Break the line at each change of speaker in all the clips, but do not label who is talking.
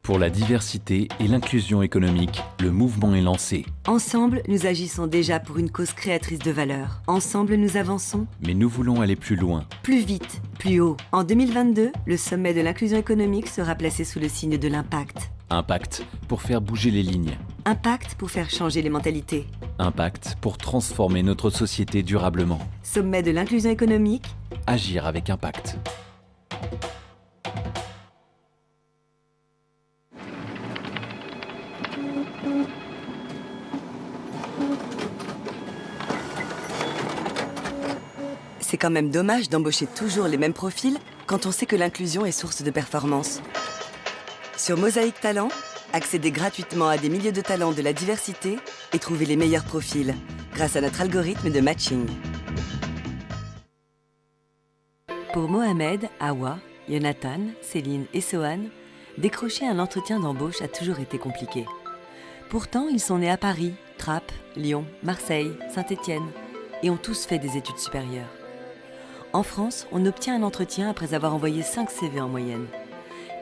Pour la diversité et l'inclusion économique, le mouvement est lancé.
Ensemble, nous agissons déjà pour une cause créatrice de valeur. Ensemble, nous avançons.
Mais nous voulons aller plus loin.
Plus vite, plus haut. En 2022, le sommet de l'inclusion économique sera placé sous le signe de l'impact.
Impact pour faire bouger les lignes.
Impact pour faire changer les mentalités.
Impact pour transformer notre société durablement.
Sommet de l'inclusion économique.
Agir avec impact.
C'est quand même dommage d'embaucher toujours les mêmes profils quand on sait que l'inclusion est source de performance. Sur Mosaïque Talent, accédez gratuitement à des milliers de talents de la diversité et trouvez les meilleurs profils grâce à notre algorithme de matching. Pour Mohamed, Awa, Jonathan, Céline et Sohan, décrocher un entretien d'embauche a toujours été compliqué. Pourtant, ils sont nés à Paris, Trappes, Lyon, Marseille, Saint-Étienne et ont tous fait des études supérieures. En France, on obtient un entretien après avoir envoyé 5 CV en moyenne.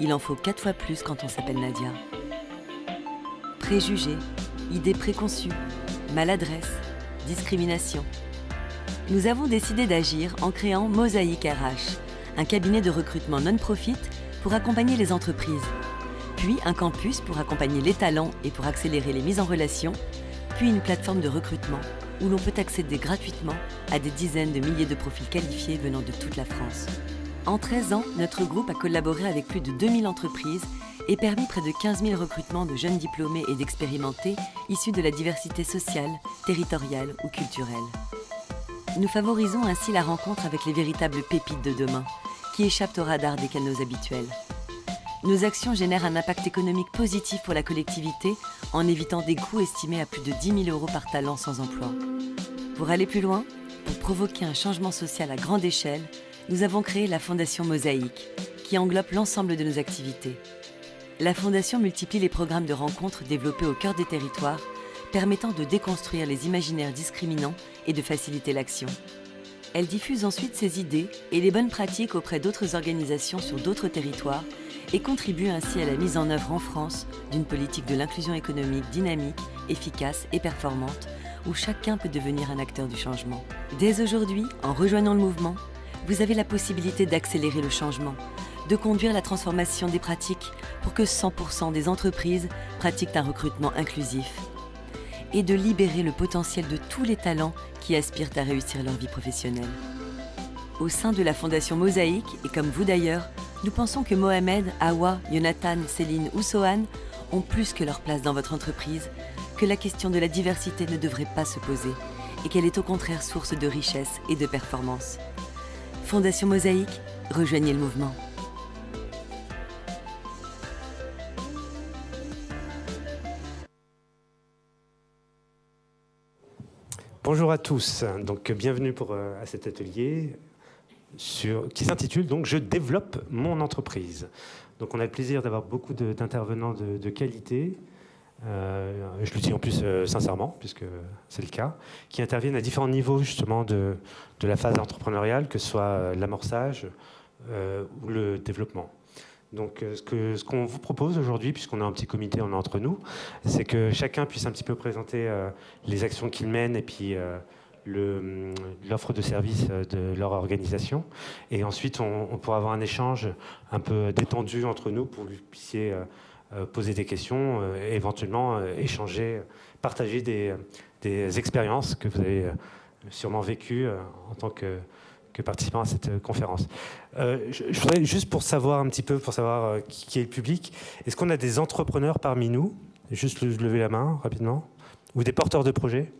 Il en faut 4 fois plus quand on s'appelle Nadia. Préjugés, idées préconçues, maladresse, discrimination. Nous avons décidé d'agir en créant Mosaïque RH, un cabinet de recrutement non-profit pour accompagner les entreprises. Puis un campus pour accompagner les talents et pour accélérer les mises en relation. Puis une plateforme de recrutement où l'on peut accéder gratuitement à des dizaines de milliers de profils qualifiés venant de toute la France. En 13 ans, notre groupe a collaboré avec plus de 2000 entreprises et permis près de 15 000 recrutements de jeunes diplômés et d'expérimentés issus de la diversité sociale, territoriale ou culturelle. Nous favorisons ainsi la rencontre avec les véritables pépites de demain, qui échappent au radar des canaux habituels. Nos actions génèrent un impact économique positif pour la collectivité en évitant des coûts estimés à plus de 10 000 € par talent sans emploi. Pour aller plus loin, pour provoquer un changement social à grande échelle, nous avons créé la Fondation Mosaïque, qui englobe l'ensemble de nos activités. La Fondation multiplie les programmes de rencontres développés au cœur des territoires, permettant de déconstruire les imaginaires discriminants et de faciliter l'action. Elle diffuse ensuite ses idées et les bonnes pratiques auprès d'autres organisations sur d'autres territoires et contribue ainsi à la mise en œuvre en France d'une politique de l'inclusion économique dynamique, efficace et performante, où chacun peut devenir un acteur du changement. Dès aujourd'hui, en rejoignant le mouvement, vous avez la possibilité d'accélérer le changement, de conduire la transformation des pratiques pour que 100% des entreprises pratiquent un recrutement inclusif et de libérer le potentiel de tous les talents qui aspirent à réussir leur vie professionnelle. Au sein de la Fondation Mosaïque, et comme vous d'ailleurs, nous pensons que Mohamed, Awa, Jonathan, Céline ou Sohan ont plus que leur place dans votre entreprise, que la question de la diversité ne devrait pas se poser et qu'elle est au contraire source de richesse et de performance. Fondation Mosaïque, rejoignez le mouvement.
Bonjour à tous, donc bienvenue à cet atelier qui s'intitule donc « Je développe mon entreprise ». Donc on a le plaisir d'avoir beaucoup d'intervenants de qualité, je le dis en plus sincèrement, puisque c'est le cas, qui interviennent à différents niveaux justement de la phase entrepreneuriale, que ce soit l'amorçage ou le développement. Donc ce qu'on vous propose aujourd'hui, puisqu'on a un petit comité, on est entre nous, c'est que chacun puisse un petit peu présenter les actions qu'il mène et puis l'offre de service de leur organisation. Et ensuite, on pourra avoir un échange un peu détendu entre nous pour que vous puissiez poser des questions, éventuellement échanger, partager des expériences que vous avez sûrement vécues en tant que participant à cette conférence. Je voudrais juste pour savoir un petit peu, qui est le public, est-ce qu'on a des entrepreneurs parmi nous? Juste lever la main rapidement. Ou des porteurs de projets?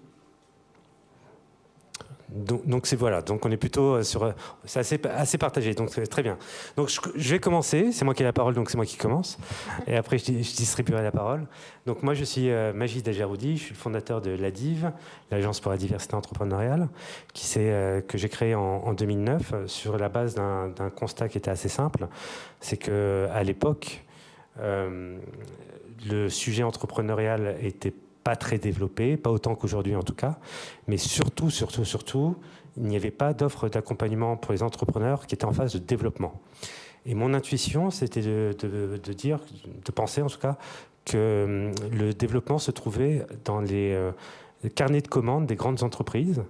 Donc voilà, donc on est plutôt sur... C'est assez partagé, donc c'est très bien. Donc je vais commencer, c'est moi qui ai la parole, donc c'est moi qui commence. Et après je distribuerai la parole. Donc moi je suis Majid Ajaroudi, je suis le fondateur de l'ADIV, l'Agence pour la diversité entrepreneuriale, que j'ai créée en 2009 sur la base d'un constat qui était assez simple. C'est qu'à l'époque, le sujet entrepreneurial était pas très développé, pas autant qu'aujourd'hui en tout cas, mais surtout, il n'y avait pas d'offre d'accompagnement pour les entrepreneurs qui étaient en phase de développement. Et mon intuition, c'était de penser en tout cas, que le développement se trouvait dans les carnets de commandes des grandes entreprises.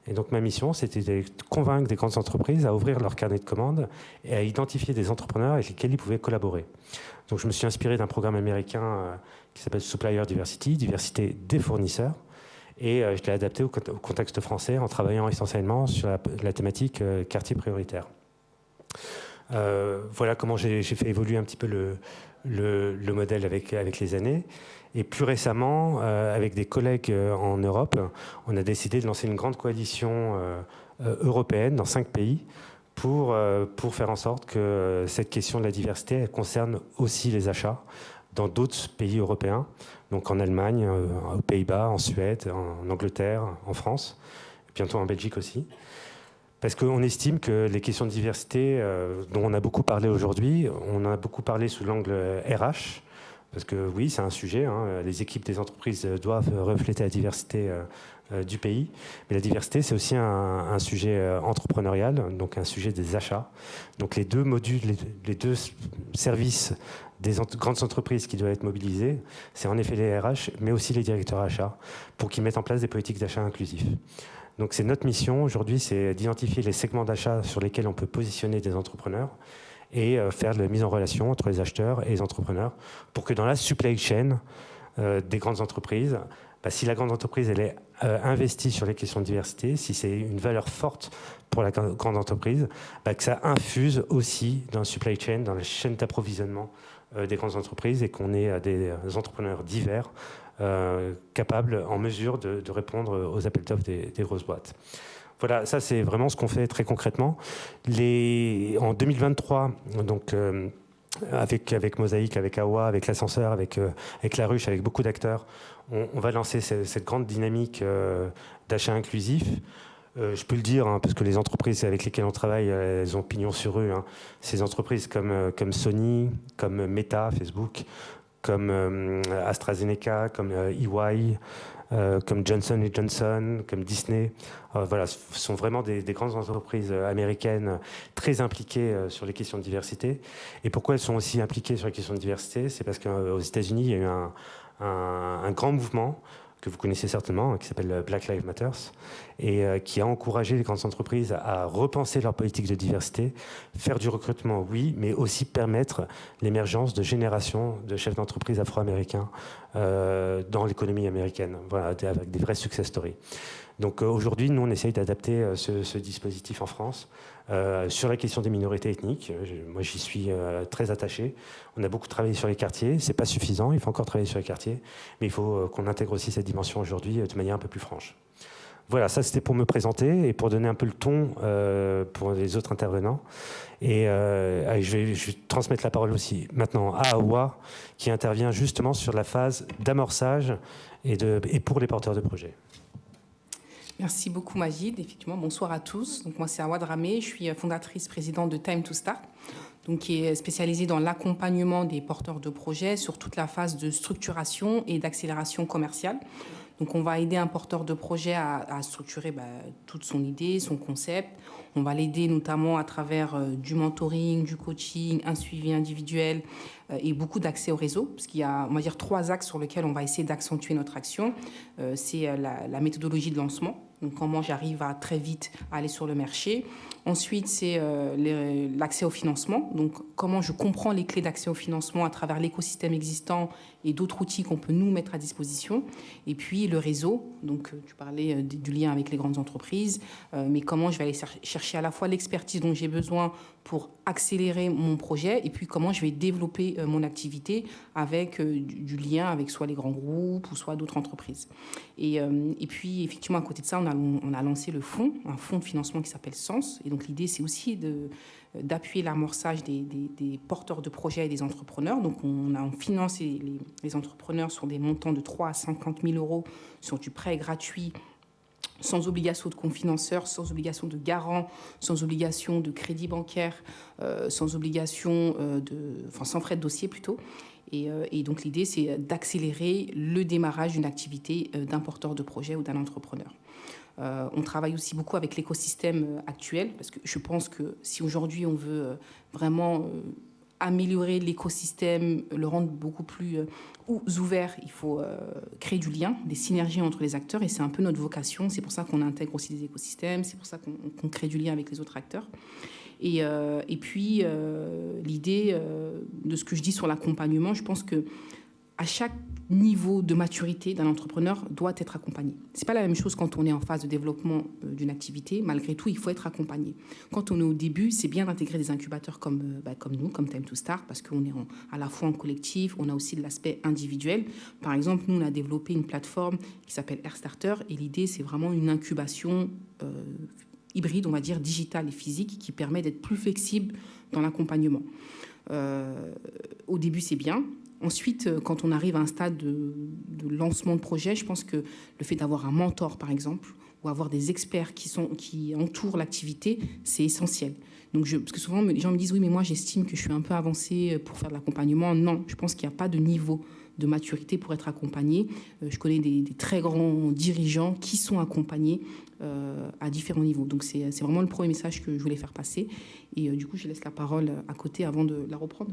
Et donc ma mission, c'était de convaincre des grandes entreprises à ouvrir leur carnet de commandes et à identifier des entrepreneurs avec lesquels ils pouvaient collaborer. Donc je me suis inspiré d'un programme américain qui s'appelle Supplier Diversity, diversité des fournisseurs. Et je l'ai adapté au contexte français en travaillant essentiellement sur la thématique quartier prioritaire. Voilà comment j'ai fait évoluer un petit peu le modèle avec les années. Et plus récemment, avec des collègues en Europe, on a décidé de lancer une grande coalition européenne dans 5 pays pour faire en sorte que cette question de la diversité elle concerne aussi les achats dans d'autres pays européens, donc en Allemagne, aux Pays-Bas, en Suède, en Angleterre, en France, et bientôt en Belgique aussi. Parce qu'on estime que les questions de diversité dont on a beaucoup parlé aujourd'hui, on en a beaucoup parlé sous l'angle RH, parce que oui, c'est un sujet, hein, les équipes des entreprises doivent refléter la diversité du pays, mais la diversité, c'est aussi un sujet entrepreneurial, donc un sujet des achats. Donc les deux modules, les deux services des grandes entreprises qui doivent être mobilisés, c'est en effet les RH, mais aussi les directeurs achats, pour qu'ils mettent en place des politiques d'achat inclusifs. Donc c'est notre mission aujourd'hui, c'est d'identifier les segments d'achat sur lesquels on peut positionner des entrepreneurs et faire de la mise en relation entre les acheteurs et les entrepreneurs pour que dans la supply chain des grandes entreprises, si la grande entreprise elle est investie sur les questions de diversité, si c'est une valeur forte pour la grande entreprise, que ça infuse aussi dans la supply chain, dans la chaîne d'approvisionnement des grandes entreprises et qu'on ait des entrepreneurs divers capables, en mesure de répondre aux appels d'offres des grosses boîtes. Voilà, ça c'est vraiment ce qu'on fait très concrètement. En 2023, donc avec Mosaïque, avec AOA, avec l'ascenseur, avec La Ruche, avec beaucoup d'acteurs, on va lancer cette grande dynamique d'achat inclusif. Je peux le dire, hein, parce que les entreprises avec lesquelles on travaille, elles ont pignon sur rue. Hein. Ces entreprises comme Sony, comme Meta, Facebook, comme AstraZeneca, comme EY, comme Johnson & Johnson, comme Disney. Voilà, ce sont vraiment des grandes entreprises américaines très impliquées sur les questions de diversité. Et pourquoi elles sont aussi impliquées sur les questions de diversité ? C'est parce qu'aux États-Unis, il y a eu un grand mouvement que vous connaissez certainement, qui s'appelle Black Lives Matter, et qui a encouragé les grandes entreprises à repenser leur politique de diversité, faire du recrutement, oui, mais aussi permettre l'émergence de générations de chefs d'entreprise afro-américains dans l'économie américaine, voilà, avec des vrais success stories. Donc aujourd'hui, nous, on essaye d'adapter ce dispositif en France sur la question des minorités ethniques. Moi, j'y suis très attaché. On a beaucoup travaillé sur les quartiers. C'est pas suffisant. Il faut encore travailler sur les quartiers. Mais il faut qu'on intègre aussi cette dimension aujourd'hui de manière un peu plus franche. Voilà, ça, c'était pour me présenter et pour donner un peu le ton pour les autres intervenants. Et je vais transmettre la parole aussi maintenant à AOA, qui intervient justement sur la phase d'amorçage et pour les porteurs de projets.
Merci beaucoup Majid. Effectivement, bonsoir à tous. Donc moi c'est Awa Dramé, je suis fondatrice présidente de Time to Start, donc qui est spécialisée dans l'accompagnement des porteurs de projets sur toute la phase de structuration et d'accélération commerciale. Donc on va aider un porteur de projet à structurer toute son idée, son concept. On va l'aider notamment à travers du mentoring, du coaching, un suivi individuel et beaucoup d'accès au réseau. Parce qu'il y a, on va dire, 3 axes sur lesquels on va essayer d'accentuer notre action. C'est la méthodologie de lancement. Donc comment j'arrive à très vite aller sur le marché. Ensuite, c'est l'accès au financement. Donc comment je comprends les clés d'accès au financement à travers l'écosystème existant et d'autres outils qu'on peut nous mettre à disposition. Et puis le réseau. Donc tu parlais du lien avec les grandes entreprises, mais comment je vais aller chercher à la fois l'expertise dont j'ai besoin pour accélérer mon projet et puis comment je vais développer mon activité avec du lien avec soit les grands groupes ou soit d'autres entreprises. Et puis, effectivement, à côté de ça, on a lancé un fonds de financement qui s'appelle Sens. Et donc, l'idée, c'est aussi d'appuyer l'amorçage des porteurs de projets et des entrepreneurs. Donc, on finance les entrepreneurs sur des montants de 3 à 50 000 euros sur du prêt gratuit, sans obligation de cofinanceur, sans obligation de garant, sans obligation de crédit bancaire, sans obligation sans frais de dossier plutôt. Et donc l'idée, c'est d'accélérer le démarrage d'une activité d'un porteur de projet ou d'un entrepreneur. On travaille aussi beaucoup avec l'écosystème actuel, parce que je pense que si aujourd'hui on veut vraiment améliorer l'écosystème, le rendre beaucoup plus ouvert, il faut créer du lien, des synergies entre les acteurs, et c'est un peu notre vocation. C'est pour ça qu'on intègre aussi des écosystèmes, c'est pour ça qu'on crée du lien avec les autres acteurs. Et puis, l'idée de ce que je dis sur l'accompagnement, je pense que à chaque niveau de maturité d'un entrepreneur doit être accompagné. Ce n'est pas la même chose quand on est en phase de développement d'une activité. Malgré tout, il faut être accompagné. Quand on est au début, c'est bien d'intégrer des incubateurs comme nous, comme Time to Start, parce qu'on est à la fois en collectif, on a aussi de l'aspect individuel. Par exemple, nous, on a développé une plateforme qui s'appelle AirStarter, et l'idée, c'est vraiment une incubation hybride, on va dire, digitale et physique, qui permet d'être plus flexible dans l'accompagnement. Au début, c'est bien. Ensuite, quand on arrive à un stade de lancement de projet, je pense que le fait d'avoir un mentor, par exemple, ou avoir des experts qui entourent l'activité, c'est essentiel. Donc parce que souvent, les gens me disent « Oui, mais moi, j'estime que je suis un peu avancée pour faire de l'accompagnement. » Non, je pense qu'il n'y a pas de niveau de maturité pour être accompagné. Je connais des très grands dirigeants qui sont accompagnés à différents niveaux. Donc, c'est vraiment le premier message que je voulais faire passer. Et du coup, je laisse la parole à côté avant de la reprendre.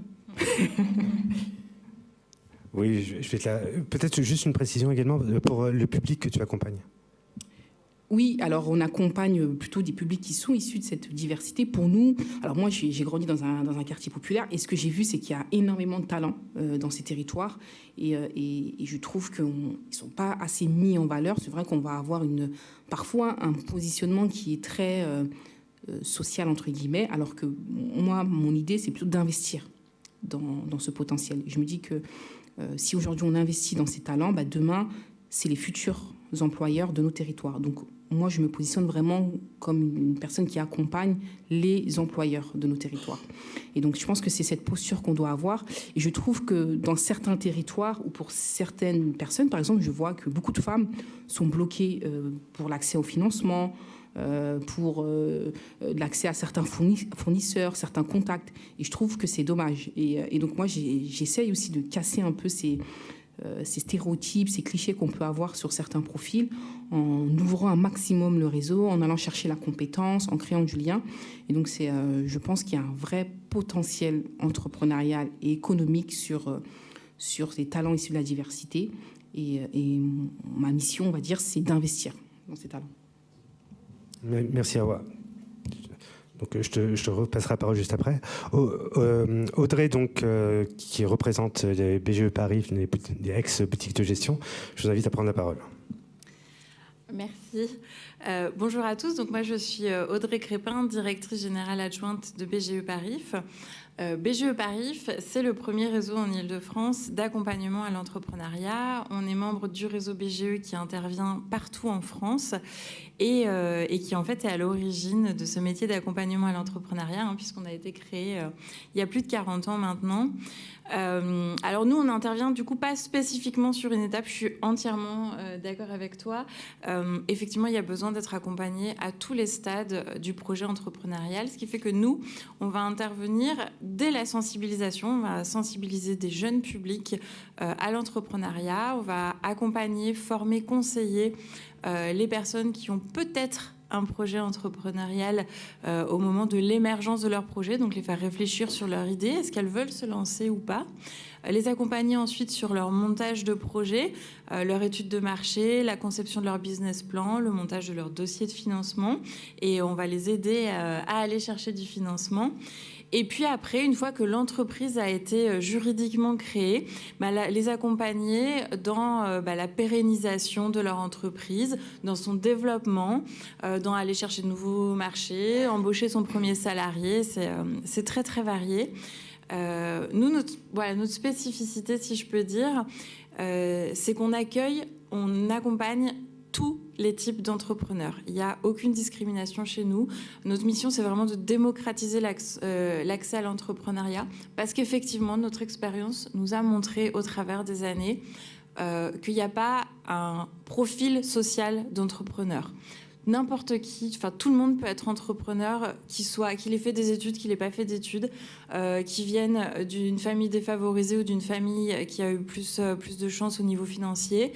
Oui, je vais peut-être juste une précision également pour le public que tu accompagnes.
Oui, alors on accompagne plutôt des publics qui sont issus de cette diversité. Pour nous, alors moi j'ai grandi dans un quartier populaire, et ce que j'ai vu, c'est qu'il y a énormément de talents dans ces territoires, et je trouve qu'ils ne sont pas assez mis en valeur. C'est vrai qu'on va avoir parfois un positionnement qui est très social, entre guillemets, alors que moi, mon idée, c'est plutôt d'investir dans ce potentiel. Je me dis que si aujourd'hui on investit dans ces talents, demain, c'est les futurs employeurs de nos territoires. Donc moi, je me positionne vraiment comme une personne qui accompagne les employeurs de nos territoires. Et donc, je pense que c'est cette posture qu'on doit avoir. Et je trouve que dans certains territoires, ou pour certaines personnes, par exemple, je vois que beaucoup de femmes sont bloquées pour l'accès au financement, pour l'accès à certains fournisseurs, certains contacts. Et je trouve que c'est dommage. Et donc, moi, j'essaye aussi de casser un peu ces stéréotypes, ces clichés qu'on peut avoir sur certains profils, en ouvrant un maximum le réseau, en allant chercher la compétence, en créant du lien. Et donc, je pense qu'il y a un vrai potentiel entrepreneurial et économique sur ces talents issus de la diversité. Et ma mission, on va dire, c'est d'investir dans ces talents.
Merci Awa. Donc, je te repasserai la parole juste après. Audrey, donc, qui représente les BGE Paris, des ex-boutiques de gestion, je vous invite à prendre la parole.
Merci. Bonjour à tous. Donc, moi, je suis Audrey Crépin, directrice générale adjointe de BGE Paris. BGE Paris, c'est le premier réseau en Île-de-France d'accompagnement à l'entrepreneuriat. On est membre du réseau BGE qui intervient partout en France et qui en fait est à l'origine de ce métier d'accompagnement à l'entrepreneuriat, puisqu'on a été créé il y a plus de 40 ans maintenant. Alors nous, on intervient du coup pas spécifiquement sur une étape. Je suis entièrement d'accord avec toi. Effectivement, il y a besoin d'être accompagné à tous les stades du projet entrepreneurial, ce qui fait que nous, on va intervenir dès la sensibilisation. On va sensibiliser des jeunes publics à l'entrepreneuriat. On va accompagner, former, conseiller les personnes qui ont peut-être un projet entrepreneurial au moment de l'émergence de leur projet, donc les faire réfléchir sur leur idée, est-ce qu'elles veulent se lancer ou pas, les accompagner ensuite sur leur montage de projet, leur étude de marché, la conception de leur business plan, le montage de leur dossier de financement, et on va les aider à aller chercher du financement. Et puis après, une fois que l'entreprise a été juridiquement créée, les accompagner dans la pérennisation de leur entreprise, dans son développement, dans aller chercher de nouveaux marchés, embaucher son premier salarié. C'est très, très varié. Nous, notre spécificité, si je peux dire, c'est qu'on on accompagne tous les types d'entrepreneurs. Il n'y a aucune discrimination chez nous. Notre mission, c'est vraiment de démocratiser l'accès à l'entrepreneuriat, parce qu'effectivement, notre expérience nous a montré au travers des années qu'il n'y a pas un profil social d'entrepreneur. n'importe qui, enfin tout le monde peut être entrepreneur, qu'il ait fait des études, qu'il n'ait pas fait d'études, qui vienne d'une famille défavorisée ou d'une famille qui a eu plus de chance au niveau financier.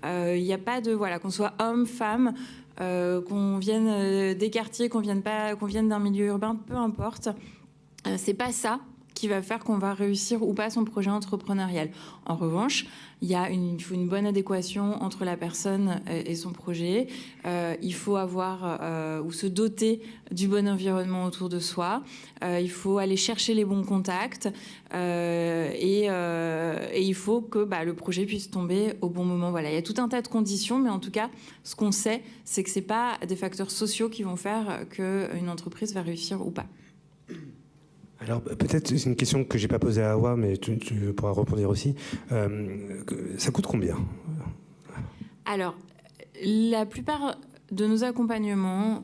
Il n'y a pas de qu'on soit homme, femme, qu'on vienne des quartiers, qu'on vienne d'un milieu urbain, peu importe. C'est pas ça qui va faire qu'on va réussir ou pas son projet entrepreneurial. En revanche, il faut une bonne adéquation entre la personne et son projet. Il faut avoir ou se doter du bon environnement autour de soi. Il faut aller chercher les bons contacts et il faut que le projet puisse tomber au bon moment. Voilà, il y a tout un tas de conditions, mais en tout cas, ce qu'on sait, c'est que c'est pas des facteurs sociaux qui vont faire qu'une entreprise va réussir ou pas.
Alors peut-être c'est une question que j'ai pas posée à Hawa, mais tu pourras répondre aussi. Ça coûte combien ?
Alors, la plupart de nos accompagnements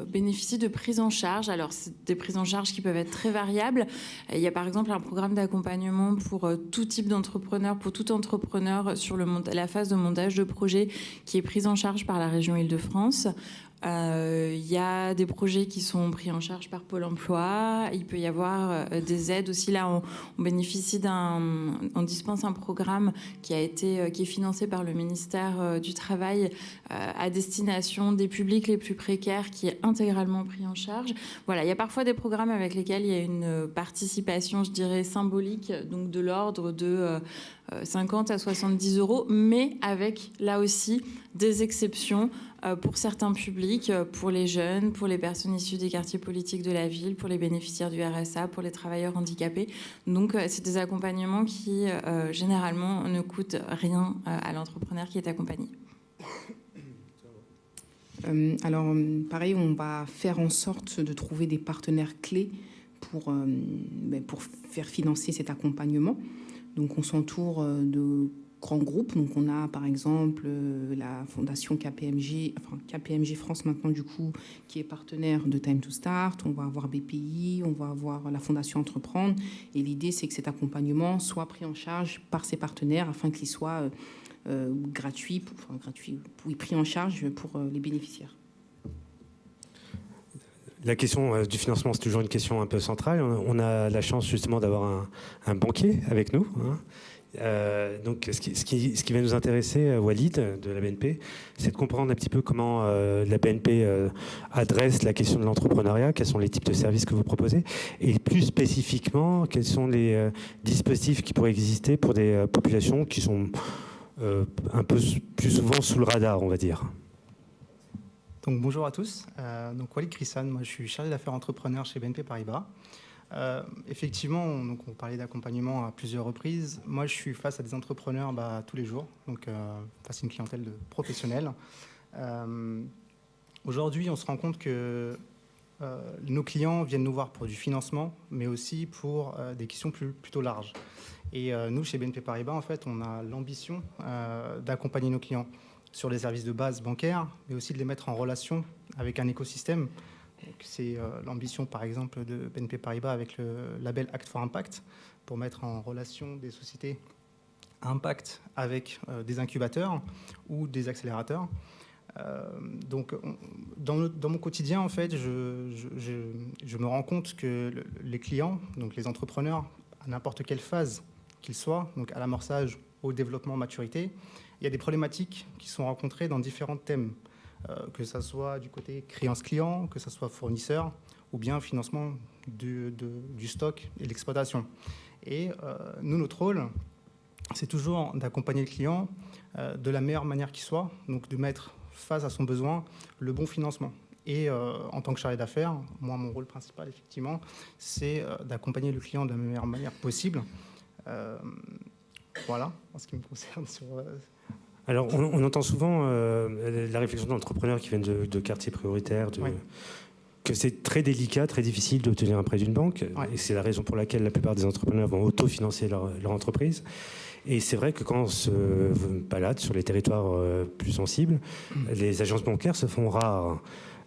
bénéficient de prises en charge. Alors, c'est des prises en charge qui peuvent être très variables. Il y a par exemple un programme d'accompagnement pour tout type d'entrepreneur, pour tout entrepreneur sur la phase de montage de projet qui est prise en charge par la région Île-de-France. Il y a des projets qui sont pris en charge par Pôle emploi. Il peut y avoir des aides aussi. Là, on bénéficie on dispense un programme qui est financé par le ministère du Travail à destination des publics les plus précaires, qui est intégralement pris en charge. Voilà, il y a parfois des programmes avec lesquels il y a une participation, je dirais, symbolique, donc de l'ordre de 50 à 70 €, mais avec, là aussi, des exceptions pour certains publics, pour les jeunes, pour les personnes issues des quartiers politiques de la ville, pour les bénéficiaires du RSA, pour les travailleurs handicapés. Donc, c'est des accompagnements qui, généralement, ne coûtent rien à l'entrepreneur qui est accompagné.
Alors, pareil, on va faire en sorte de trouver des partenaires clés pour faire financer cet accompagnement. Donc, on s'entoure de grands groupes. Donc, on a par exemple la fondation KPMG France maintenant du coup, qui est partenaire de Time to Start. On va avoir BPI, on va avoir la fondation Entreprendre. Et l'idée, c'est que cet accompagnement soit pris en charge par ces partenaires afin qu'il soit pris en charge pour les bénéficiaires.
La question du financement, c'est toujours une question un peu centrale. On a la chance justement d'avoir un banquier avec nous. Donc, ce qui va nous intéresser, Walid, de la BNP, c'est de comprendre un petit peu comment la BNP adresse la question de l'entrepreneuriat, quels sont les types de services que vous proposez, et plus spécifiquement, quels sont les dispositifs qui pourraient exister pour des populations qui sont un peu plus souvent sous le radar, on va dire.
Donc, bonjour à tous. Donc, Walid Krissan, moi je suis chargé d'affaires entrepreneur chez BNP Paribas. Effectivement, on parlait d'accompagnement à plusieurs reprises. Moi, je suis face à des entrepreneurs tous les jours, donc face à une clientèle de professionnels. Aujourd'hui, on se rend compte que nos clients viennent nous voir pour du financement, mais aussi pour des questions plutôt larges. Et nous, chez BNP Paribas, en fait, on a l'ambition d'accompagner nos clients sur les services de base bancaires, mais aussi de les mettre en relation avec un écosystème. C'est l'ambition, par exemple, de BNP Paribas avec le label Act for Impact, pour mettre en relation des sociétés à impact avec des incubateurs ou des accélérateurs. Donc, dans mon quotidien, en fait, je me rends compte que les clients, donc les entrepreneurs, à n'importe quelle phase qu'ils soient, donc à l'amorçage, au développement, maturité, il y a des problématiques qui sont rencontrées dans différents thèmes, que ce soit du côté créance client, que ce soit fournisseur, ou bien financement du stock et de l'exploitation. Et nous, notre rôle, c'est toujours d'accompagner le client de la meilleure manière qui soit, donc de mettre face à son besoin le bon financement. Et en tant que chargé d'affaires, moi, mon rôle principal, effectivement, c'est d'accompagner le client de la meilleure manière possible. Voilà, en ce qui me concerne sur...
Alors, on entend souvent la réflexion d'entrepreneurs qui viennent de quartiers prioritaires, que c'est très délicat, très difficile d'obtenir un prêt d'une banque. Ouais. Et c'est la raison pour laquelle la plupart des entrepreneurs vont autofinancer leur entreprise. Et c'est vrai que quand on se balade sur les territoires plus sensibles, les agences bancaires se font rares.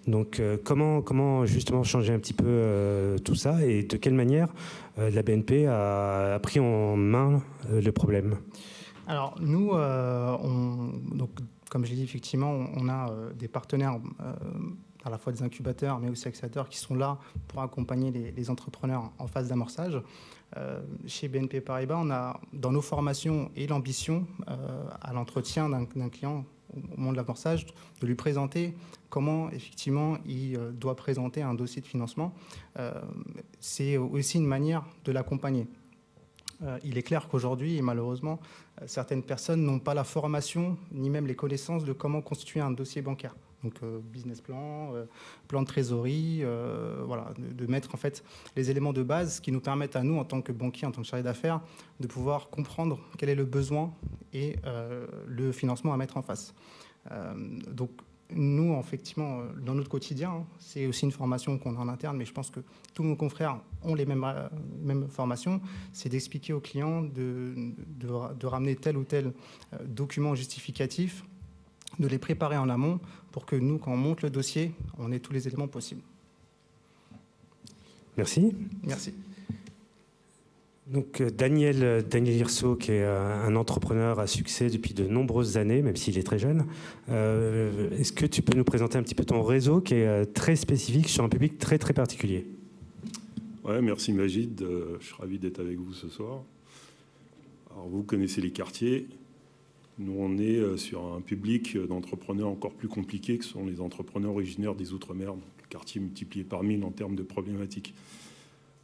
Donc, comment justement changer un petit peu tout ça, et de quelle manière la BNP a pris en main le problème ?
Alors, nous, donc, comme je l'ai dit, effectivement, on a des partenaires, à la fois des incubateurs, mais aussi accélérateurs, qui sont là pour accompagner les entrepreneurs en phase d'amorçage. Chez BNP Paribas, on a dans nos formations et l'ambition à l'entretien d'un client au moment de l'amorçage, de lui présenter comment effectivement il doit présenter un dossier de financement. C'est aussi une manière de l'accompagner. Il est clair qu'aujourd'hui, malheureusement, certaines personnes n'ont pas la formation ni même les connaissances de comment constituer un dossier bancaire. Donc business plan, plan de trésorerie, voilà, de mettre en fait les éléments de base qui nous permettent à nous, en tant que banquier, en tant que chargé d'affaires, de pouvoir comprendre quel est le besoin et le financement à mettre en face. Donc nous, effectivement, dans notre quotidien, c'est aussi une formation qu'on a en interne, mais je pense que tous nos confrères ont les mêmes formations. C'est d'expliquer aux clients de ramener tel ou tel document justificatif, de les préparer en amont pour que nous, quand on monte le dossier, on ait tous les éléments possibles.
Merci.
Merci.
Donc Daniel Hirso, qui est un entrepreneur à succès depuis de nombreuses années, même s'il est très jeune. Est-ce que tu peux nous présenter un petit peu ton réseau qui est très spécifique sur un public très très particulier?
Ouais, merci Magid, je suis ravi d'être avec vous ce soir. Alors vous connaissez les quartiers. Nous, on est sur un public d'entrepreneurs encore plus compliqué que sont les entrepreneurs originaires des Outre-mer, donc quartier multiplié par 1000 en termes de problématiques.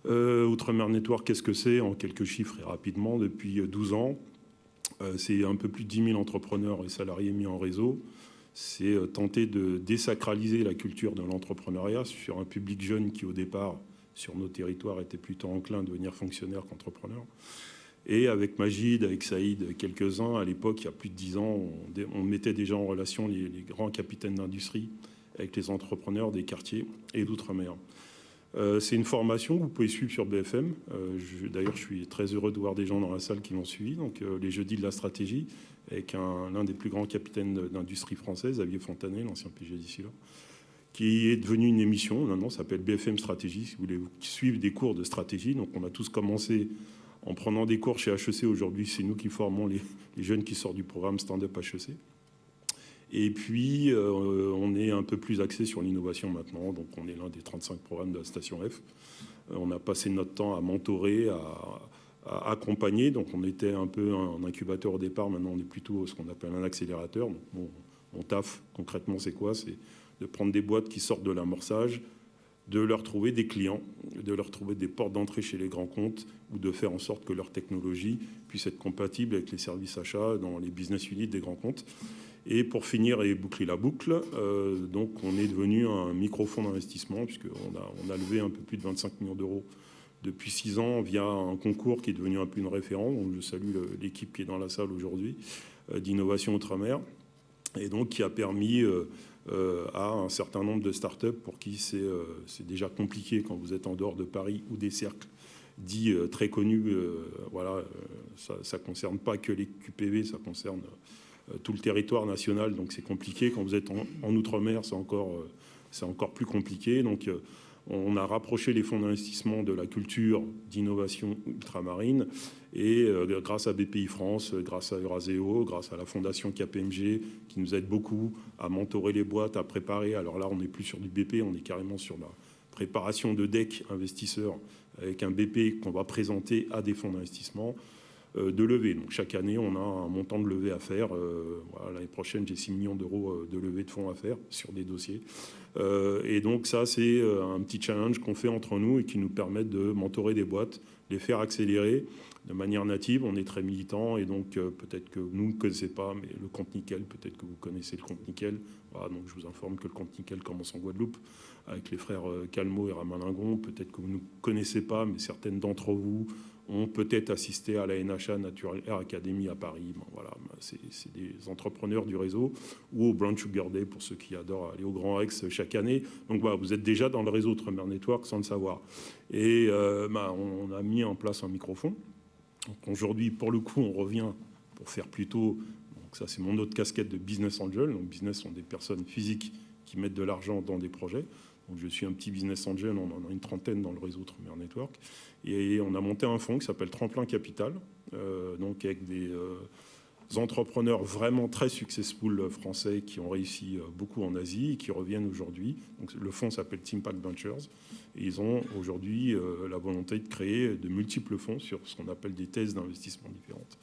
Outre-mer Network, qu'est-ce que c'est? En quelques chiffres et rapidement, depuis 12 ans, c'est un peu plus de 10 000 entrepreneurs et salariés mis en réseau. C'est tenter de désacraliser la culture de l'entrepreneuriat sur un public jeune qui, au départ, sur nos territoires, était plutôt enclin à devenir fonctionnaire qu'entrepreneur. Et avec Magid, avec Saïd, quelques-uns, à l'époque, il y a plus de 10 ans, on mettait déjà en relation les grands capitaines d'industrie avec les entrepreneurs des quartiers et d'outre-mer. C'est une formation que vous pouvez suivre sur BFM. D'ailleurs, je suis très heureux de voir des gens dans la salle qui l'ont suivi. Donc, les jeudis de la stratégie, avec l'un des plus grands capitaines d'industrie française, Xavier Fontanet, l'ancien PG d'ici là, qui est devenu une émission. Maintenant, ça s'appelle BFM Stratégie, si vous voulez suivre des cours de stratégie. Donc, on a tous commencé en prenant des cours chez HEC. Aujourd'hui, c'est nous qui formons les jeunes qui sortent du programme Stand-up HEC. Et puis, on est un peu plus axé sur l'innovation maintenant. Donc, on est l'un des 35 programmes de la station F. On a passé notre temps à mentorer, à accompagner. Donc, on était un peu un incubateur au départ. Maintenant, on est plutôt ce qu'on appelle un accélérateur. Donc, mon taf, concrètement, c'est quoi? C'est de prendre des boîtes qui sortent de l'amorçage, de leur trouver des clients, de leur trouver des portes d'entrée chez les grands comptes ou de faire en sorte que leur technologie puisse être compatible avec les services achats dans les business units des grands comptes. Et pour finir et boucler la boucle, donc on est devenu un micro-fonds d'investissement puisqu'on a levé un peu plus de 25 millions d'euros depuis 6 ans via un concours qui est devenu un peu une référence. Donc je salue l'équipe qui est dans la salle aujourd'hui d'Innovation Outre-mer et donc qui a permis à un certain nombre de startups pour qui c'est déjà compliqué quand vous êtes en dehors de Paris ou des cercles dits très connus. Voilà, ça ne concerne pas que les QPV, ça concerne tout le territoire national, donc c'est compliqué. Quand vous êtes en Outre-mer, c'est encore plus compliqué. Donc on a rapproché les fonds d'investissement de la culture d'innovation ultramarine et grâce à BPI France, grâce à Euraseo, grâce à la fondation KPMG qui nous aide beaucoup à mentorer les boîtes, à préparer. Alors là, on n'est plus sur du BP, on est carrément sur la préparation de deck investisseurs avec un BP qu'on va présenter à des fonds d'investissement. De levée. Donc chaque année, on a un montant de levée à faire. Voilà, l'année prochaine, j'ai 6 millions d'euros de levée de fonds à faire sur des dossiers. Et donc ça, c'est un petit challenge qu'on fait entre nous et qui nous permet de mentorer des boîtes, les faire accélérer de manière native. On est très militants et donc peut-être que vous ne connaissez pas, mais le compte nickel, peut-être que vous connaissez le compte nickel. Voilà, donc je vous informe que le compte nickel commence en Guadeloupe avec les frères Calmo et Ramalingon. Peut-être que vous ne connaissez pas, mais certaines d'entre vous ont peut-être assisté à la NHA Natural Air Academy à Paris. Bon, voilà, c'est des entrepreneurs du réseau, ou au Brown Sugar Day pour ceux qui adorent aller au Grand Rex chaque année. Donc voilà, vous êtes déjà dans le réseau Outre-mer Network sans le savoir. Et on a mis en place un microfonds. Aujourd'hui, pour le coup, on revient pour faire plutôt... Donc ça, c'est mon autre casquette de business angel. Donc business sont des personnes physiques qui mettent de l'argent dans des projets. Donc je suis un petit business angel, on en a une trentaine dans le réseau Outre-mer Network. Et on a monté un fonds qui s'appelle Tremplin Capital, donc avec entrepreneurs vraiment très successful français qui ont réussi beaucoup en Asie et qui reviennent aujourd'hui. Donc, le fonds s'appelle Teampact Ventures. Et ils ont aujourd'hui la volonté de créer de multiples fonds sur ce qu'on appelle des thèses d'investissement différentes.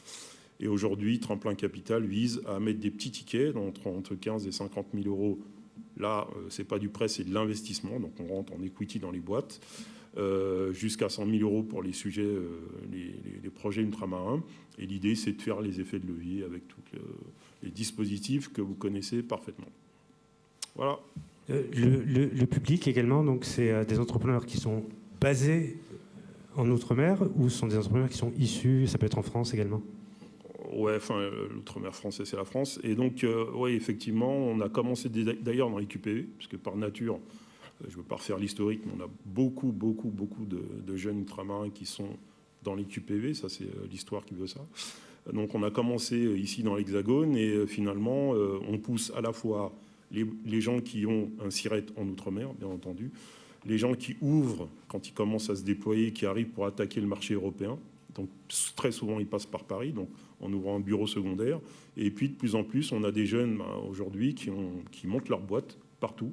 Et aujourd'hui, Tremplin Capital vise à mettre des petits tickets entre 15 et 50 000 euros. Là, ce n'est pas du prêt, c'est de l'investissement. Donc, on rentre en equity dans les boîtes. Jusqu'à 100 000 euros pour les sujets, les projets ultramarins. Et l'idée, c'est de faire les effets de levier avec tous les dispositifs que vous connaissez parfaitement. Voilà.
Le public également, donc c'est des entrepreneurs qui sont basés en Outre-mer ou ce sont des entrepreneurs qui sont issus, ça peut être en France également?
Ouais, enfin, l'Outre-mer français, c'est la France. Et donc, oui, effectivement, on a commencé d'ailleurs dans les QPV, parce que par nature, je ne veux pas refaire l'historique, mais on a beaucoup de jeunes ultramarins qui sont dans les QPV. Ça, c'est l'histoire qui veut ça. Donc, on a commencé ici dans l'Hexagone et finalement, on pousse à la fois les gens qui ont un SIRET en Outre-mer, bien entendu, les gens qui ouvrent quand ils commencent à se déployer, qui arrivent pour attaquer le marché européen. Donc, très souvent, ils passent par Paris, donc en ouvrant un bureau secondaire. Et puis, de plus en plus, on a des jeunes aujourd'hui qui montent leur boîte partout,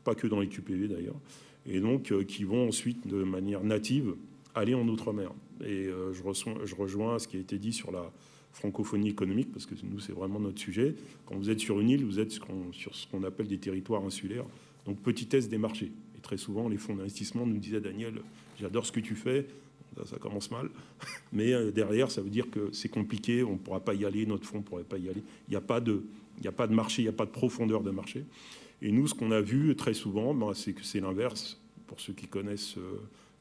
pas que dans les QPV d'ailleurs, et donc qui vont ensuite, de manière native, aller en Outre-mer. Et je rejoins ce qui a été dit sur la francophonie économique, parce que nous, c'est vraiment notre sujet. Quand vous êtes sur une île, vous êtes sur ce qu'on appelle des territoires insulaires, donc petitesse des marchés. Et très souvent, les fonds d'investissement nous disaient, Daniel, j'adore ce que tu fais, ça commence mal, mais derrière, ça veut dire que c'est compliqué, on ne pourra pas y aller, notre fonds ne pourrait pas y aller. Il n'y a pas de marché, il n'y a pas de profondeur de marché. Et nous, ce qu'on a vu très souvent, c'est que c'est l'inverse. Pour ceux qui connaissent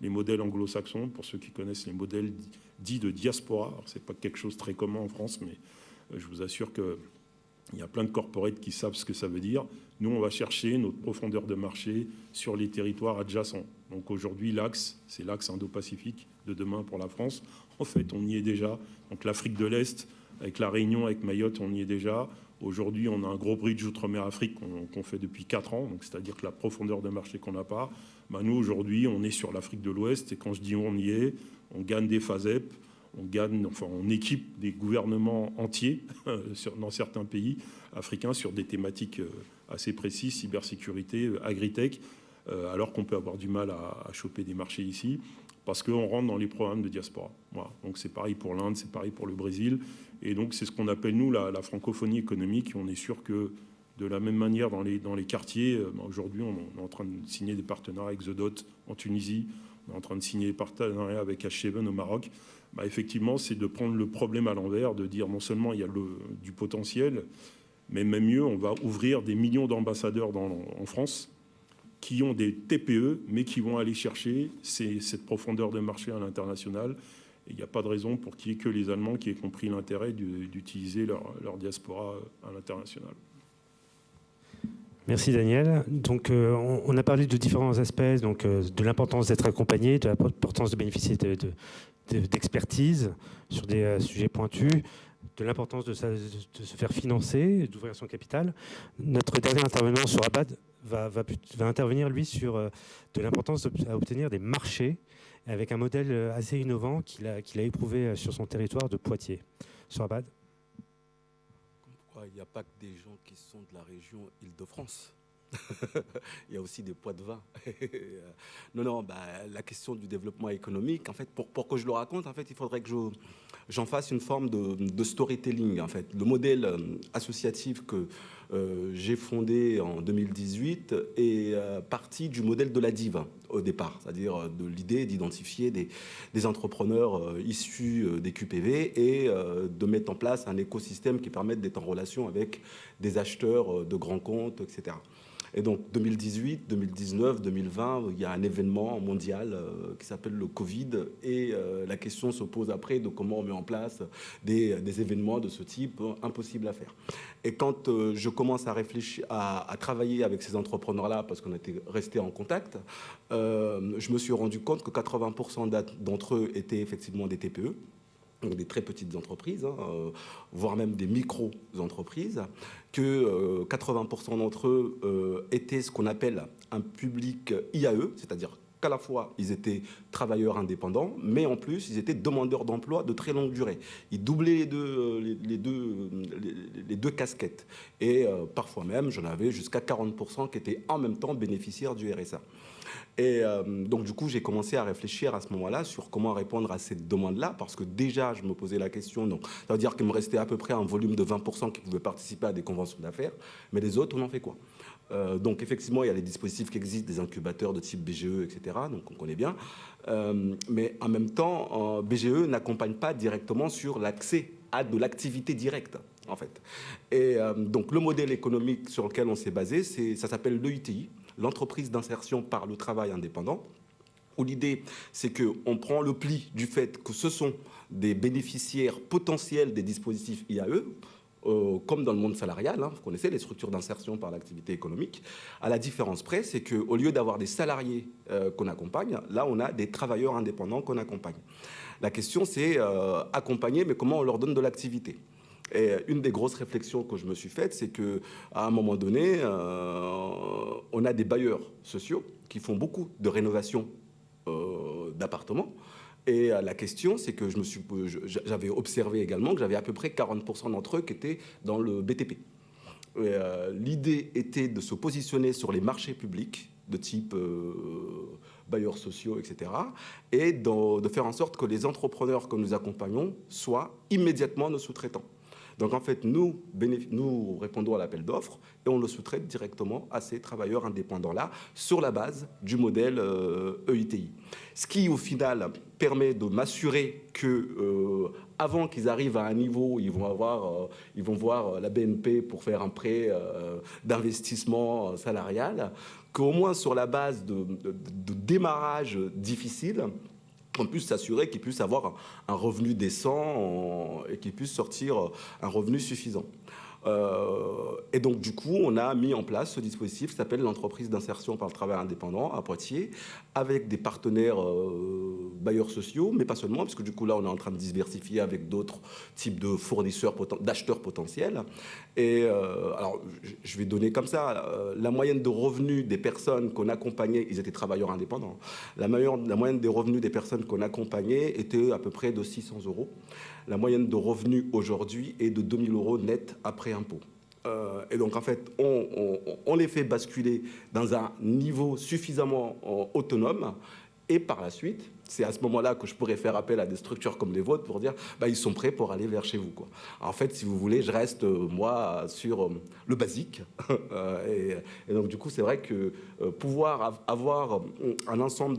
les modèles anglo-saxons, pour ceux qui connaissent les modèles dits de diaspora, ce n'est pas quelque chose de très commun en France, mais je vous assure qu'il y a plein de corporates qui savent ce que ça veut dire. Nous, on va chercher notre profondeur de marché sur les territoires adjacents. Donc aujourd'hui, l'axe, c'est l'axe Indo-Pacifique de demain pour la France. En fait, on y est déjà. Donc l'Afrique de l'Est, avec la Réunion, avec Mayotte, on y est déjà. Aujourd'hui, on a un gros bridge Outre-mer Afrique qu'on fait depuis 4 ans. Donc c'est-à-dire que la profondeur de marché qu'on n'a pas, nous, aujourd'hui, on est sur l'Afrique de l'Ouest. Et quand je dis on y est, on gagne des FASEP, on équipe des gouvernements entiers dans certains pays africains sur des thématiques assez précises, cybersécurité, agritech, alors qu'on peut avoir du mal à choper des marchés ici, parce qu'on rentre dans les programmes de diaspora. Voilà. Donc c'est pareil pour l'Inde, c'est pareil pour le Brésil. Et donc c'est ce qu'on appelle, nous, la francophonie économique. Et on est sûr que de la même manière, dans les quartiers, aujourd'hui, on est en train de signer des partenariats avec The Dot en Tunisie, on est en train de signer des partenariats avec H7 au Maroc. Effectivement, c'est de prendre le problème à l'envers, de dire non seulement il y a du potentiel, mais même mieux, on va ouvrir des millions d'ambassadeurs en France qui ont des TPE, mais qui vont aller chercher cette profondeur de marché à l'international. Et il n'y a pas de raison pour qu'il n'y ait que les Allemands qui aient compris l'intérêt d'utiliser leur diaspora à l'international.
Merci Daniel. Donc on a parlé de différents aspects, donc de l'importance d'être accompagné, de l'importance de bénéficier d'expertise sur des sujets pointus, de l'importance de se faire financer, d'ouvrir son capital. Notre dernier intervenant sur Abad va intervenir, lui, sur de l'importance d'obtenir des marchés avec un modèle assez innovant qu'il a éprouvé sur son territoire de Poitiers. Sur Abad.
Il n'y a pas que des gens qui sont de la région Île-de-France. Il y a aussi des Poitevins. Non, la question du développement économique, en fait, pour que je le raconte, en fait, il faudrait que j'en fasse une forme de storytelling. En fait, le modèle associatif que j'ai fondé en 2018 est parti du modèle de la DIV au départ, c'est-à-dire de l'idée d'identifier des entrepreneurs issus des QPV et de mettre en place un écosystème qui permette d'être en relation avec des acheteurs de grands comptes, etc. Et donc 2018, 2019, 2020, il y a un événement mondial qui s'appelle le Covid et la question se pose après de comment on met en place des événements de ce type, impossible à faire. Et quand je commence à réfléchir, à travailler avec ces entrepreneurs-là, parce qu'on était restés en contact, je me suis rendu compte que 80% d'entre eux étaient effectivement des TPE, donc des très petites entreprises, voire même des micro-entreprises, que 80% d'entre eux étaient ce qu'on appelle un public IAE, c'est-à-dire qu'à la fois, ils étaient travailleurs indépendants, mais en plus, ils étaient demandeurs d'emploi de très longue durée. Ils doublaient les deux casquettes. Et parfois même, j'en avais jusqu'à 40% qui étaient en même temps bénéficiaires du RSA. Et donc, du coup, j'ai commencé à réfléchir à ce moment-là sur comment répondre à cette demande-là, parce que déjà, je me posais la question. Donc, ça veut dire qu'il me restait à peu près un volume de 20% qui pouvaient participer à des conventions d'affaires, mais les autres, on en fait quoi? Donc, effectivement, il y a des dispositifs qui existent, des incubateurs de type BGE, etc., donc on connaît bien. Mais en même temps, BGE n'accompagne pas directement sur l'accès à de l'activité directe, en fait. Et donc, le modèle économique sur lequel on s'est basé, ça s'appelle l'EITI, l'entreprise d'insertion par le travail indépendant, où l'idée, c'est qu'on prend le pli du fait que ce sont des bénéficiaires potentiels des dispositifs IAE, comme dans le monde salarial, hein, vous connaissez les structures d'insertion par l'activité économique. À la différence près, c'est qu'au lieu d'avoir des salariés qu'on accompagne, là, on a des travailleurs indépendants qu'on accompagne. La question, c'est accompagner, mais comment on leur donne de l'activité? Et une des grosses réflexions que je me suis faite, c'est qu'à un moment donné, on a des bailleurs sociaux qui font beaucoup de rénovation d'appartements. Et la question, c'est que j'avais observé également que j'avais à peu près 40% d'entre eux qui étaient dans le BTP. L'idée était de se positionner sur les marchés publics de type bailleurs sociaux, etc. et de faire en sorte que les entrepreneurs que nous accompagnons soient immédiatement nos sous-traitants. Donc, en fait, nous répondons à l'appel d'offres et on le sous-traite directement à ces travailleurs indépendants-là sur la base du modèle EITI. Ce qui, au final, permet de m'assurer que, avant qu'ils arrivent à un niveau où ils vont voir la BNP pour faire un prêt d'investissement salarial, qu'au moins sur la base de démarrage difficile, on puisse s'assurer qu'ils puissent avoir un revenu décent et qu'ils puissent sortir un revenu suffisant. Et donc, du coup, on a mis en place ce dispositif qui s'appelle l'entreprise d'insertion par le travail indépendant à Poitiers, avec des partenaires bailleurs sociaux, mais pas seulement, parce que du coup, là, on est en train de diversifier avec d'autres types de fournisseurs, d'acheteurs potentiels. Et alors, je vais donner comme ça, la moyenne de revenus des personnes qu'on accompagnait, ils étaient travailleurs indépendants, la moyenne des revenus des personnes qu'on accompagnait était à peu près de 600 €. La moyenne de revenus aujourd'hui est de 2 000 € net après impôt. Et donc, en fait, on les fait basculer dans un niveau suffisamment autonome. Et par la suite, c'est à ce moment-là que je pourrais faire appel à des structures comme les vôtres pour dire ils sont prêts pour aller vers chez vous, quoi. En fait, si vous voulez, je reste, moi, sur le basique. Et donc, du coup, c'est vrai que pouvoir avoir un ensemble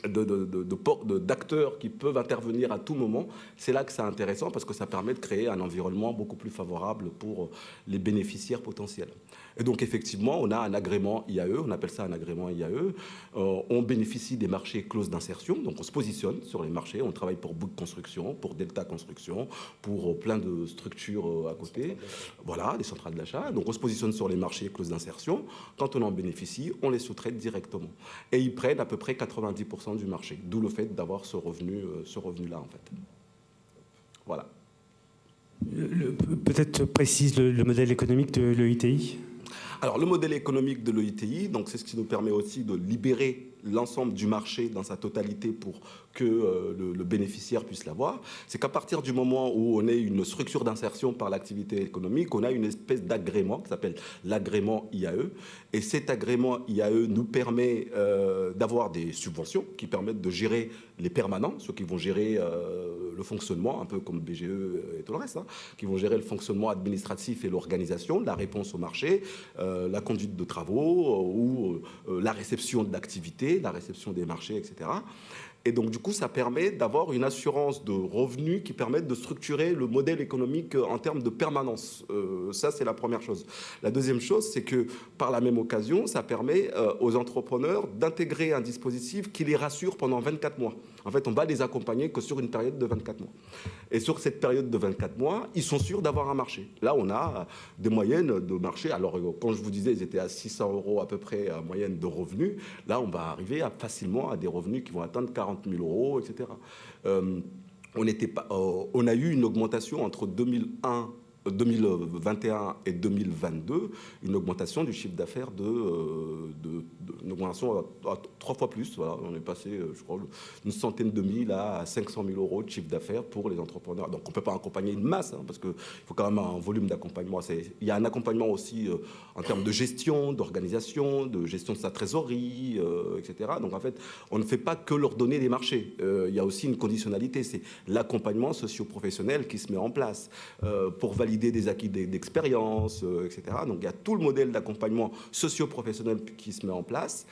d'acteurs qui peuvent intervenir à tout moment, c'est là que c'est intéressant parce que ça permet de créer un environnement beaucoup plus favorable pour les bénéficiaires potentiels. Et donc effectivement, on a un agrément IAE, on appelle ça un agrément IAE, on bénéficie des marchés clauses d'insertion, donc on se positionne sur les marchés, on travaille pour Bouygues Construction, pour Delta Construction, pour plein de structures à côté, voilà, des centrales d'achat, donc on se positionne sur les marchés clauses d'insertion, quand on en bénéficie, on les sous-traite directement. Et ils prennent à peu près 90% du marché, d'où le fait d'avoir ce revenu-là en fait. Voilà.
Peut-être précise le modèle économique de l'EITI.
Alors, le modèle économique de l'EITI, donc c'est ce qui nous permet aussi de libérer l'ensemble du marché dans sa totalité pour que le bénéficiaire puisse l'avoir, c'est qu'à partir du moment où on est une structure d'insertion par l'activité économique, on a une espèce d'agrément qui s'appelle l'agrément IAE. Et cet agrément IAE nous permet d'avoir des subventions qui permettent de gérer les permanents, ceux qui vont gérer le fonctionnement, un peu comme BGE et tout le reste, hein, qui vont gérer le fonctionnement administratif et l'organisation, la réponse au marché, la conduite de travaux ou la réception de l'activité, la réception des marchés, etc. Et donc, du coup, ça permet d'avoir une assurance de revenus qui permettent de structurer le modèle économique en termes de permanence. Ça, c'est la première chose. La deuxième chose, c'est que, par la même occasion, ça permet aux entrepreneurs d'intégrer un dispositif qui les rassure pendant 24 mois. En fait, on va les accompagner que sur une période de 24 mois. Et sur cette période de 24 mois, ils sont sûrs d'avoir un marché. Là, on a des moyennes de marché. Alors, quand je vous disais, ils étaient à 600 € à peu près en moyenne de revenus. Là, on va arriver facilement à des revenus qui vont atteindre 40 000 €, etc. On a eu une augmentation entre 2001 2021 et 2022, une augmentation du chiffre d'affaires une augmentation à 3 fois plus. Voilà, on est passé, je crois, une centaine de mille à 500 000 euros de chiffre d'affaires pour les entrepreneurs. Donc, on ne peut pas accompagner une masse, parce qu'il faut quand même un volume d'accompagnement. Il y a un accompagnement aussi en termes de gestion, d'organisation, de gestion de sa trésorerie, etc. Donc, en fait, on ne fait pas que leur donner des marchés. Il y a aussi une conditionnalité, c'est l'accompagnement socio-professionnel qui se met en place pour valider des acquis d'expérience, etc. Donc il y a tout le modèle d'accompagnement socio-professionnel qui se met en place,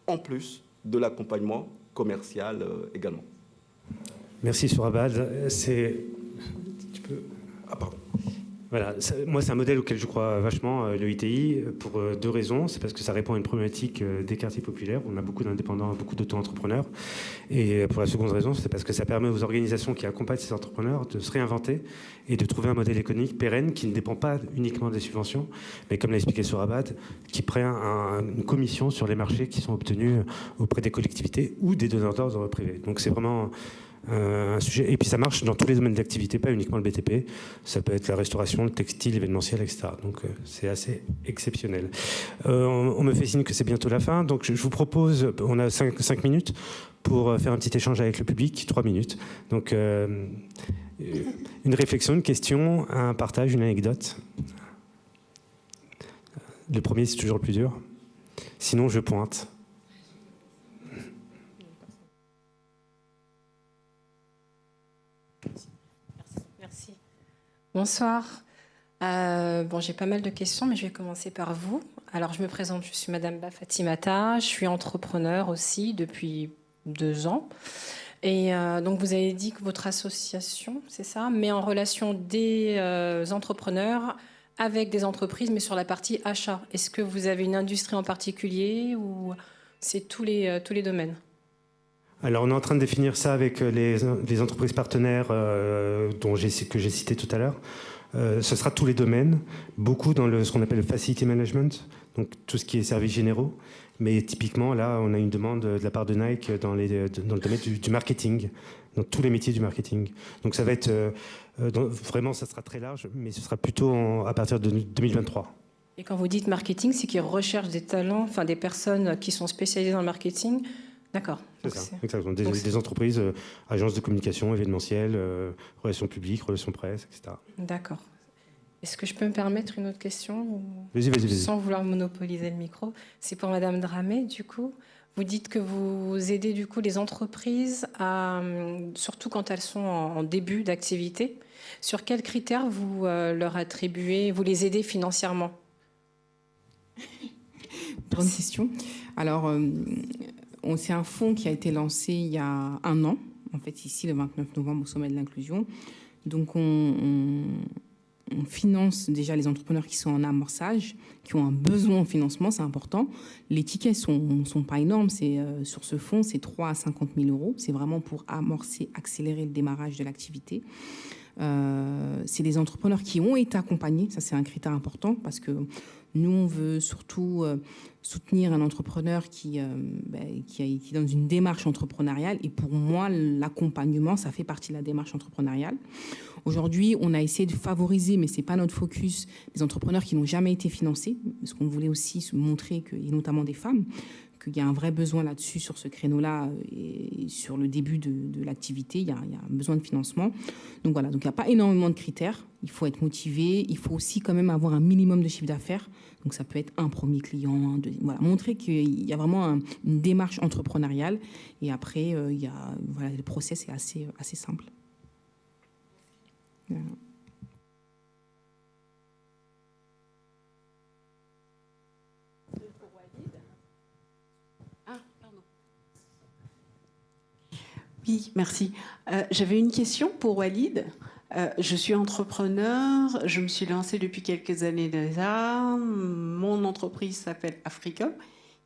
en plus de l'accompagnement commercial également.
Merci Sourabad. Tu peux... Ah, pardon. Voilà, moi c'est un modèle auquel je crois vachement, le ITI, pour deux raisons. C'est parce que ça répond à une problématique des quartiers populaires. On a beaucoup d'indépendants, beaucoup d'auto-entrepreneurs. Et pour la seconde raison, c'est parce que ça permet aux organisations qui accompagnent ces entrepreneurs de se réinventer et de trouver un modèle économique pérenne qui ne dépend pas uniquement des subventions, mais comme l'a expliqué Sourabad, qui prend une commission sur les marchés qui sont obtenus auprès des collectivités ou des donneurs d'ordre privés. Donc c'est vraiment... un sujet. Et puis ça marche dans tous les domaines d'activité, pas uniquement le BTP. Ça peut être la restauration, le textile, l'événementiel, etc. Donc c'est assez exceptionnel. On me fait signe que c'est bientôt la fin. Donc je vous propose, on a 5 minutes pour faire un petit échange avec le public, 3 minutes. Donc une réflexion, une question, un partage, une anecdote. Le premier, c'est toujours le plus dur. Sinon, je pointe.
Bonsoir. J'ai pas mal de questions, mais je vais commencer par vous. Alors, je me présente, je suis Madame Bafatimata, je suis entrepreneur aussi depuis 2 ans. Et donc, vous avez dit que votre association, c'est ça, met en relation des entrepreneurs avec des entreprises, mais sur la partie achat. Est-ce que vous avez une industrie en particulier ou c'est tous les domaines ?
Alors, on est en train de définir ça avec les entreprises partenaires que j'ai cité tout à l'heure. Ce sera tous les domaines, beaucoup dans ce qu'on appelle le facility management, donc tout ce qui est services généraux. Mais typiquement, là, on a une demande de la part de Nike dans le domaine du marketing, dans tous les métiers du marketing. Donc ça va être... vraiment, ça sera très large, mais ce sera plutôt à partir de 2023.
Et quand vous dites marketing, c'est qu'ils recherchent des talents, enfin des personnes qui sont spécialisées dans le marketing. D'accord.
C'est ça, exactement. Des entreprises, agences de communication, événementielles, relations publiques, relations presse, etc.
D'accord. Est-ce que je peux me permettre une autre question
Vas-y.
Sans vouloir monopoliser le micro. C'est pour Madame Dramé, du coup. Vous dites que vous aidez, du coup, les entreprises, surtout quand elles sont en début d'activité. Sur quels critères vous leur attribuez, vous les aidez financièrement ?
Bonne question. Alors... c'est un fonds qui a été lancé il y a 1 an, en fait ici le 29 novembre au sommet de l'inclusion. Donc on finance déjà les entrepreneurs qui sont en amorçage, qui ont un besoin en financement, c'est important. Les tickets sont pas énormes, sur ce fonds c'est 3 à 50 000 euros. C'est vraiment pour amorcer, accélérer le démarrage de l'activité. C'est des entrepreneurs qui ont été accompagnés, ça c'est un critère important parce que nous on veut surtout soutenir un entrepreneur qui est dans une démarche entrepreneuriale et pour moi l'accompagnement ça fait partie de la démarche entrepreneuriale. Aujourd'hui on a essayé de favoriser, mais c'est pas notre focus, des entrepreneurs qui n'ont jamais été financés parce qu'on voulait aussi se montrer qu'il y a notamment des femmes, qu'il y a un vrai besoin là-dessus, sur ce créneau-là, et sur le début de l'activité, il y a un besoin de financement. Donc voilà, donc il n'y a pas énormément de critères. Il faut être motivé, il faut aussi quand même avoir un minimum de chiffre d'affaires. Donc ça peut être un premier client, voilà, montrer qu'il y a vraiment une démarche entrepreneuriale. Et après, le process est assez simple. Voilà.
Oui, merci. J'avais une question pour Walid. Je suis entrepreneur, je me suis lancée depuis quelques années déjà. Mon entreprise s'appelle Africom,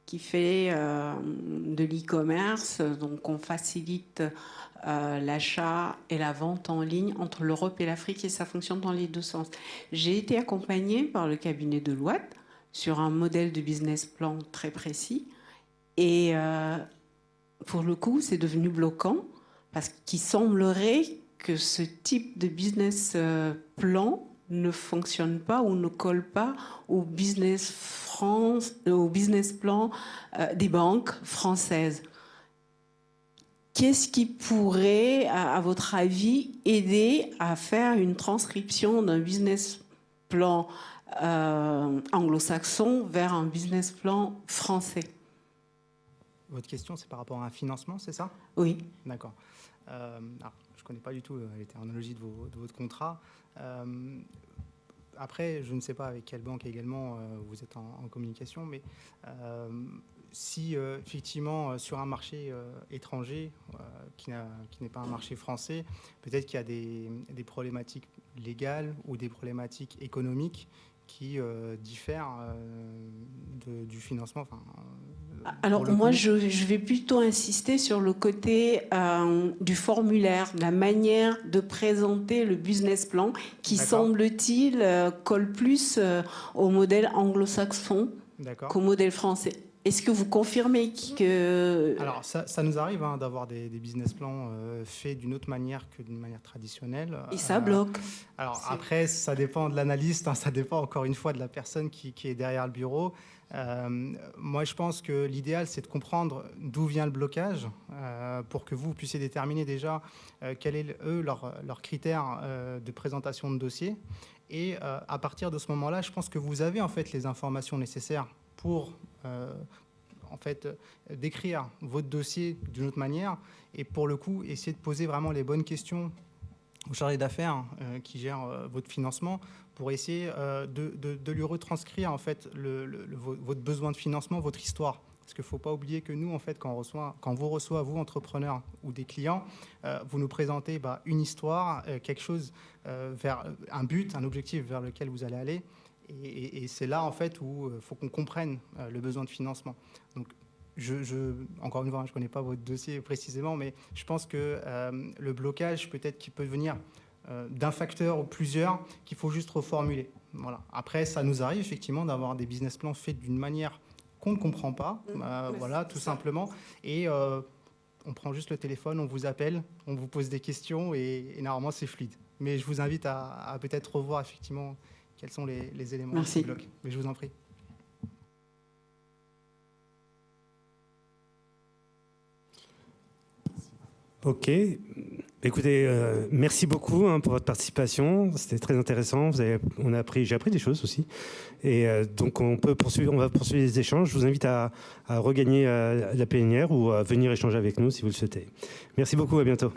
qui fait de l'e-commerce. Donc on facilite l'achat et la vente en ligne entre l'Europe et l'Afrique et ça fonctionne dans les 2 sens. J'ai été accompagnée par le cabinet Deloitte sur un modèle de business plan très précis. Et pour le coup, c'est devenu bloquant parce qu'il semblerait que ce type de business plan ne fonctionne pas ou ne colle pas au business plan des banques françaises. Qu'est-ce qui pourrait, à votre avis, aider à faire une transcription d'un business plan anglo-saxon vers un business plan français?
Votre question, c'est par rapport à un financement, c'est ça?
Oui.
D'accord. Alors, je ne connais pas du tout les terminologies de votre contrat. Après, je ne sais pas avec quelle banque également vous êtes en communication, mais si effectivement sur un marché étranger qui n'est pas un marché français, peut-être qu'il y a des problématiques légales ou des problématiques économiques qui diffèrent du financement.
Alors moi, je vais plutôt insister sur le côté du formulaire, de la manière de présenter le business plan qui, semble-t-il, colle plus au modèle anglo-saxon qu'au modèle français. Est-ce que vous confirmez que...
Alors, ça nous arrive d'avoir des business plans faits d'une autre manière que d'une manière traditionnelle.
Et ça bloque.
Alors, après, ça dépend de l'analyste, ça dépend encore une fois de la personne qui est derrière le bureau. Moi, je pense que l'idéal, c'est de comprendre d'où vient le blocage pour que vous puissiez déterminer déjà quels est, eux, leurs critères de présentation de dossier. Et à partir de ce moment-là, je pense que vous avez en fait les informations nécessaires pour en fait décrire votre dossier d'une autre manière et pour le coup essayer de poser vraiment les bonnes questions au chargé d'affaires qui gère votre financement pour essayer de lui retranscrire en fait votre besoin de financement, votre histoire. Parce qu'il ne faut pas oublier que nous, en fait, quand vous recevez, vous, entrepreneurs ou des clients, vous nous présentez une histoire, quelque chose vers un but, un objectif vers lequel vous allez aller. Et c'est là, en fait, où il faut qu'on comprenne le besoin de financement. Donc, encore une fois, je ne connais pas votre dossier précisément, mais je pense que le blocage, peut-être qu'il peut venir d'un facteur ou plusieurs qu'il faut juste reformuler. Voilà. Après, ça nous arrive effectivement d'avoir des business plans faits d'une manière qu'on ne comprend pas, voilà, tout simplement. Et on prend juste le téléphone, on vous appelle, on vous pose des questions et normalement, c'est fluide. Mais je vous invite à peut-être revoir effectivement quels sont les éléments qui bloquent. Mais je vous en prie.
Ok. Écoutez, merci beaucoup pour votre participation. C'était très intéressant. J'ai appris des choses aussi. Et donc, on va poursuivre les échanges. Je vous invite à regagner la plénière ou à venir échanger avec nous si vous le souhaitez. Merci beaucoup. À bientôt.